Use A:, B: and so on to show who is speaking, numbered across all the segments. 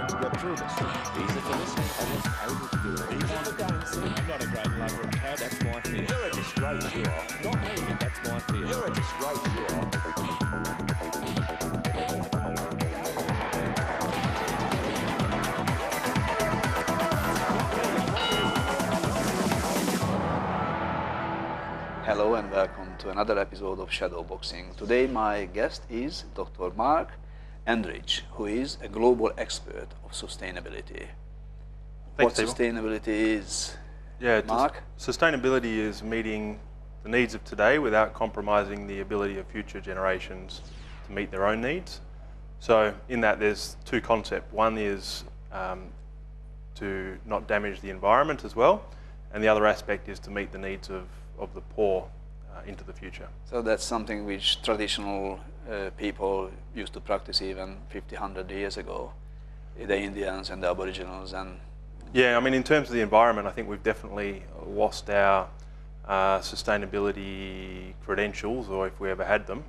A: trying to get through this.
B: Easy for listening. I wasn't able to do it.
A: Easy for dancing.
B: I'm not a great lover of cats. That's my fear.
A: You're a disgrace, you are.
B: Not me. That's my fear.
A: You're a disgrace, you are.
C: Hello and welcome to another episode of Shadowboxing. Today my guest is Dr. Mark Heinrich, who is a global expert of sustainability.
D: Thanks,
C: What sustainability is, Mark?
D: Sustainability is meeting the needs of today without compromising the ability of future generations to meet their own needs. So in that there's two concepts. One is to not damage the environment as well, and the other aspect is to meet the needs of the poor into the future.
C: So that's something which traditional people used to practice even 50, 100 years ago, the Indians and the Aboriginals. And
D: yeah, I mean, in terms of the environment, I think we've definitely lost our sustainability credentials, or if we ever had them,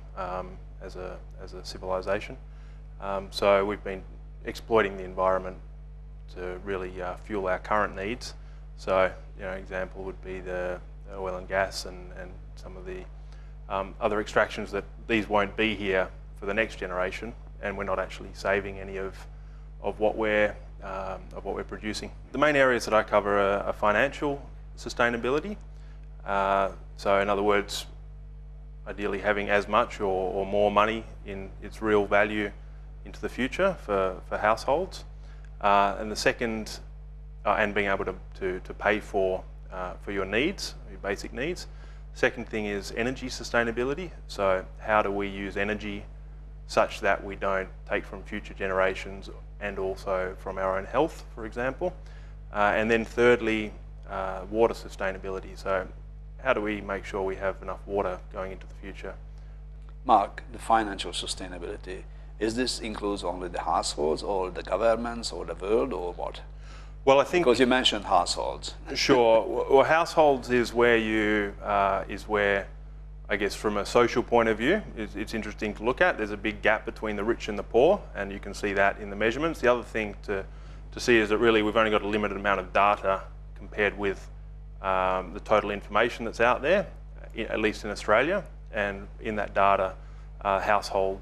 D: as a civilization. So we've been exploiting the environment to really fuel our current needs. So, example would be the oil and gas and some of the other extractions that these won't be here for the next generation, and we're not actually saving any of what we're producing. The main areas that I cover are financial sustainability. So in other words, ideally having as much or more money in its real value into the future for households. And the second, and being able to pay for your needs, your basic needs. Second thing is energy sustainability. So how do we use energy such that we don't take from future generations and also from our own health, for example. And then thirdly, water sustainability. So how do we make sure we have enough water going into the future?
C: Mark, the financial sustainability, is this includes only the households or the governments or the world or what?
D: Well, I think
C: because you mentioned households.
D: Sure. Well, households is where I guess from a social point of view, it's interesting to look at. There's a big gap between the rich and the poor, and you can see that in the measurements. The other thing to see is that really we've only got a limited amount of data compared with the total information that's out there, at least in Australia. And in that data, household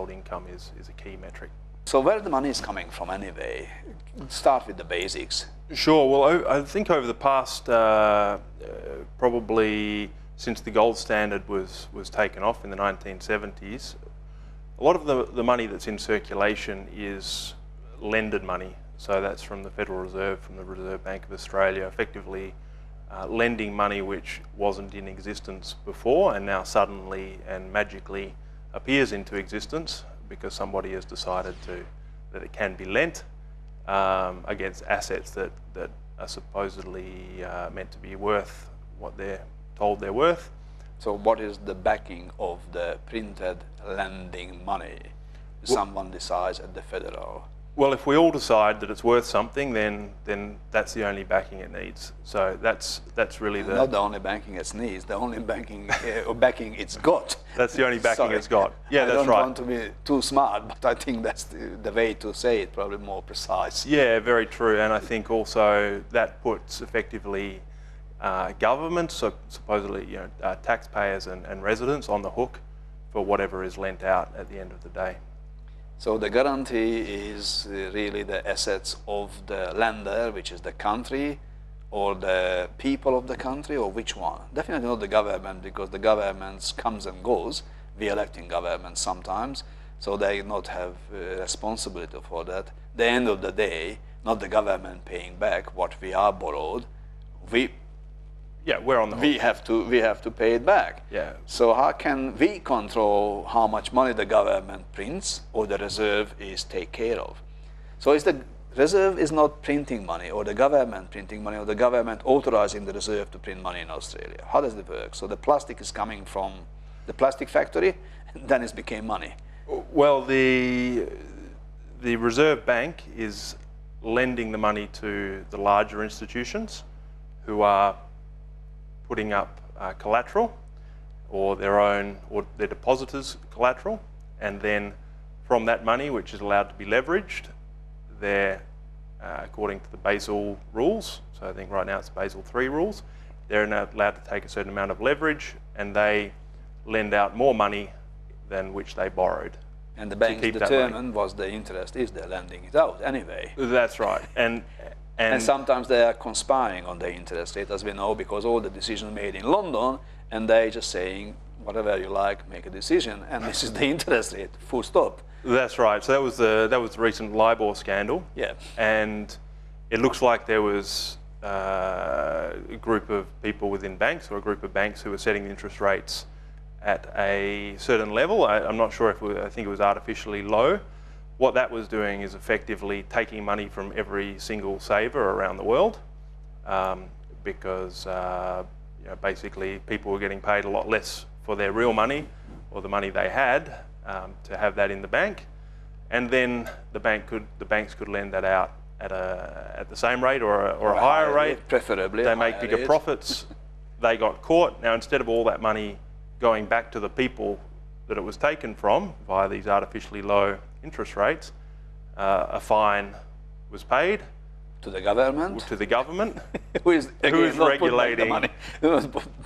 D: income is a key metric.
C: So where the money is coming from anyway? Start with the basics.
D: Sure. Well, I think over the past, probably since the gold standard was taken off in the 1970s, a lot of the money that's in circulation is lended money. So that's from the Federal Reserve, from the Reserve Bank of Australia, effectively lending money which wasn't in existence before and now suddenly and magically appears into existence because somebody has decided that it can be lent against assets that are supposedly meant to be worth what they're told they're worth.
C: So what is the backing of the printed lending money? Someone decides at the federal.
D: Well, if we all decide that it's worth something, then that's the only backing it needs. So that's really the...
C: Not the only backing it needs, the only backing it's got.
D: That's the only backing it's got. Yeah, that's right.
C: I don't want to be too smart, but I think that's the way to say it, probably more precise.
D: Yeah, very true. And I think also that puts effectively governments, so supposedly taxpayers and residents on the hook for whatever is lent out at the end of the day.
C: So the guarantee is really the assets of the lender, which is the country, or the people of the country, or which one? Definitely not the government, because the government comes and goes. We electing government sometimes, so they not have responsibility for that. At the end of the day, not the government paying back what we are borrowed.
D: We're on the hook.
C: We have to pay it back.
D: Yeah.
C: So how can we control how much money the government prints or the reserve is take care of? So is the reserve is not printing money, or the government printing money, or the government authorizing the reserve to print money in Australia? How does it work? So the plastic is coming from the plastic factory, and then it became money.
D: Well, the Reserve Bank is lending the money to the larger institutions who are putting up collateral or their depositors' collateral, and then from that money, which is allowed to be leveraged, they're, according to the Basel rules, so I think right now it's Basel III rules, they're not allowed to take a certain amount of leverage, and they lend out more money than which they borrowed.
C: And the banks
D: keep that
C: determine what the interest is, they're lending it out anyway.
D: That's right. And
C: sometimes they are conspiring on the interest rate, as we know, because all the decisions made in London, and they just saying, whatever you like, make a decision, and this is the interest rate, full stop.
D: That's right. So that was the recent LIBOR scandal.
C: Yeah.
D: And it looks like there was a group of people within banks, or a group of banks, who were setting the interest rates at a certain level. I'm not sure if I think it was artificially low. What that was doing is effectively taking money from every single saver around the world, because basically people were getting paid a lot less for their real money, or the money they had, to have that in the bank, and then the banks could lend that out at the same rate or a higher rate.
C: Preferably.
D: They make bigger profits. They got caught. Now, instead of all that money going back to the people that it was taken from via these artificially low interest rates, a fine was paid
C: to the government. who is
D: regulating.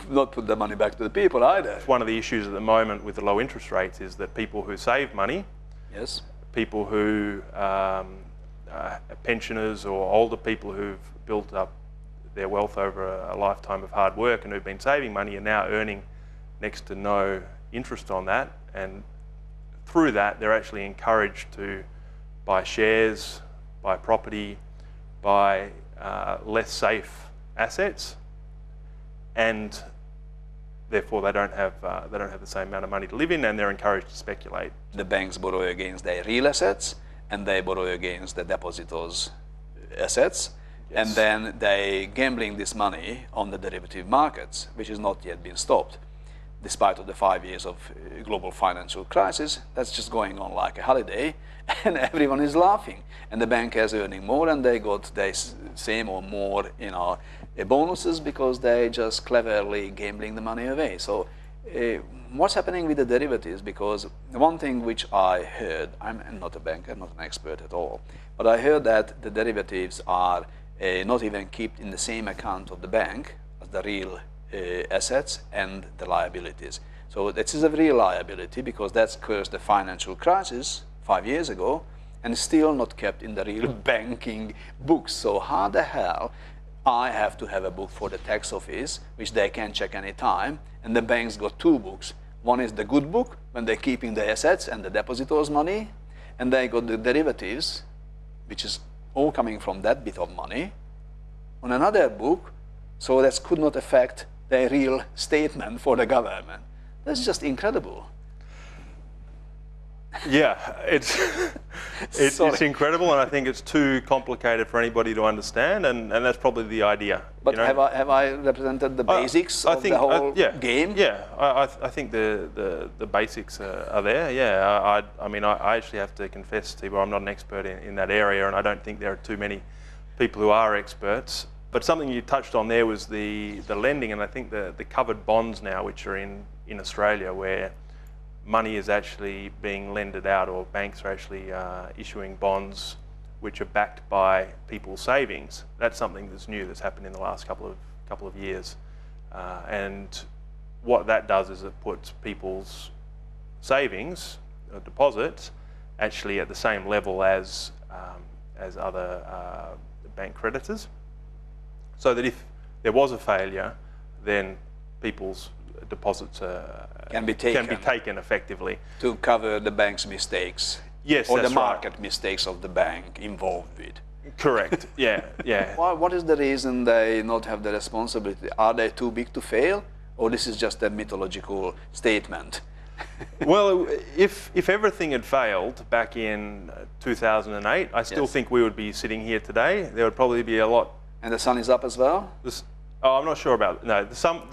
C: Not put the money back to the people either.
D: One of the issues at the moment with the low interest rates is that people who save money,
C: yes,
D: people who pensioners or older people who've built up their wealth over a lifetime of hard work and who've been saving money, are now earning next to no interest on that, and through that they're actually encouraged to buy shares, buy property, buy less safe assets, and therefore they don't have the same amount of money to live in, and they're encouraged to speculate.
C: The banks borrow against their real assets, and they borrow against the depositors' assets,
D: Yes.
C: and then they gambling this money on the derivative markets, which has not yet been stopped. Despite of the 5 years of global financial crisis, that's just going on like a holiday, and everyone is laughing. And the bank is earning more, and they got the same or more, bonuses, because they just cleverly gambling the money away. So, what's happening with the derivatives? Because one thing which I heard, I'm not a banker, not an expert at all, but I heard that the derivatives are not even kept in the same account of the bank as the real assets and the liabilities. So this is a real liability, because that's caused the financial crisis 5 years ago, and still not kept in the real banking books. So how the hell I have to have a book for the tax office, which they can check any time, and the banks got two books. One is the good book, when they're keeping the assets and the depositors' money, and they got the derivatives, which is all coming from that bit of money, on another book, so that could not affect the real statement for the government. That's just incredible.
D: Yeah, it's incredible, and I think it's too complicated for anybody to understand, and that's probably the idea.
C: But have I represented the basics of the whole game?
D: Yeah, I think the basics are there. Yeah, I mean, I actually have to confess, Tibor, I'm not an expert in that area, and I don't think there are too many people who are experts. But something you touched on there was the lending, and I think the covered bonds now, which are in Australia, where money is actually being lended out, or banks are actually issuing bonds which are backed by people's savings. That's something that's new, that's happened in the last couple of years, and what that does is it puts people's savings or deposits actually at the same level as other bank creditors, so that if there was a failure, then people's deposits can be taken effectively
C: to cover the bank's mistakes.
D: Yes,
C: or the
D: that's
C: market
D: right.
C: mistakes of the bank involved with.
D: Correct. Yeah, yeah.
C: What is the reason they not have the responsibility? Are they too big to fail, or this is just a mythological statement?
D: Well, if everything had failed back in 2008, I still think we would be sitting here today. There would probably be a lot.
C: And the sun is up as well?
D: I'm not sure about it. No, the sun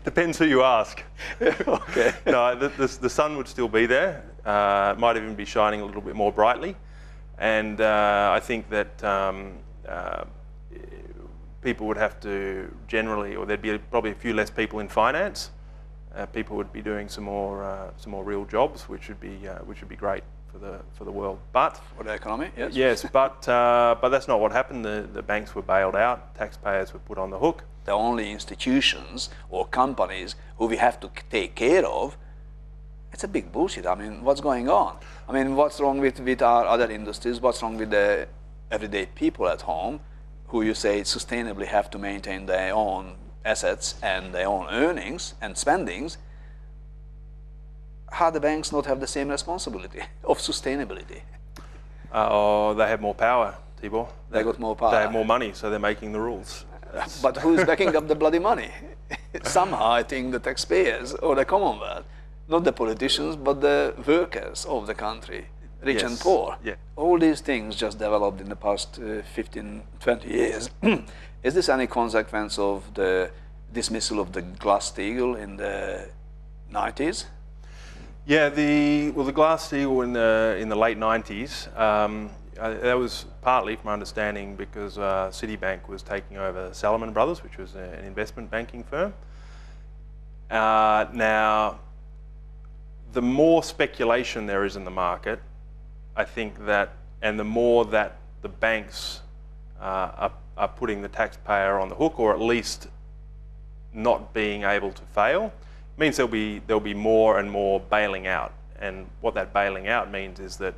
D: depends who you ask.
C: Okay.
D: No, the sun would still be there. It might even be shining a little bit more brightly. And I think that people would have to generally, or there'd be probably a few less people in finance. People would be doing some more real jobs, which would be great. for the world. But
C: For the economy, yes.
D: yes, but that's not what happened. The banks were bailed out. Taxpayers were put on the hook.
C: The only institutions or companies who we have to take care of, it's a big bullshit. I mean, what's going on? I mean, what's wrong with our other industries? What's wrong with the everyday people at home who you say sustainably have to maintain their own assets and their own earnings and spendings? How the banks not have the same responsibility of sustainability?
D: They have more power, Tibor.
C: They got more power.
D: They have more money, so they're making the rules.
C: But who's backing up the bloody money? Somehow I think the taxpayers or the Commonwealth, not the politicians, but the workers of the country, rich and
D: Yes,
C: poor.
D: yeah.
C: All these things just developed in the past 15, 20 years. Is this any consequence of the dismissal of the GlassSteagall in the 90s?
D: Yeah, the GlassSteagall in the late 90s, that was partly, from my understanding, because Citibank was taking over Salomon Brothers, which was an investment banking firm. Now, the more speculation there is in the market, I think that, and the more that the banks are putting the taxpayer on the hook, or at least not being able to fail, means there'll be more and more bailing out. And what that bailing out means is that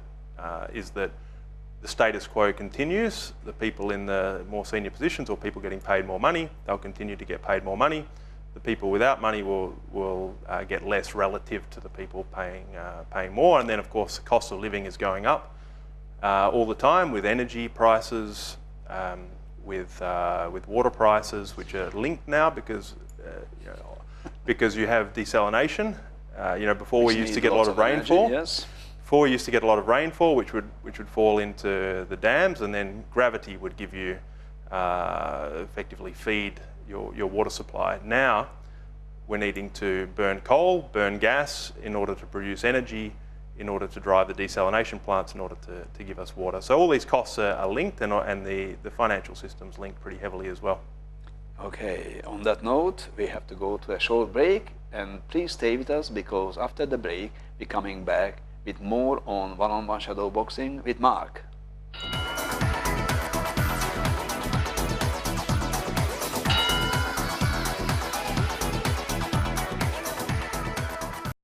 D: the status quo continues. The people in the more senior positions, or people getting paid more money, they'll continue to get paid more money. The people without money will get less relative to the people paying more. And then, of course, the cost of living is going up all the time, with energy prices, with water prices, which are linked now because because you have desalination. Before we used to get a lot of rainfall.
C: Energy, yes.
D: Before we used to get a lot of rainfall, which would fall into the dams, and then gravity would give you effectively feed your water supply. Now we're needing to burn coal, burn gas in order to produce energy, in order to drive the desalination plants, in order to give us water. So all these costs are linked, and the financial system's linked pretty heavily as well.
C: Okay, on that note, we have to go to a short break, and please stay with us, because after the break we're coming back with more on one-on-one shadow boxing with Mark.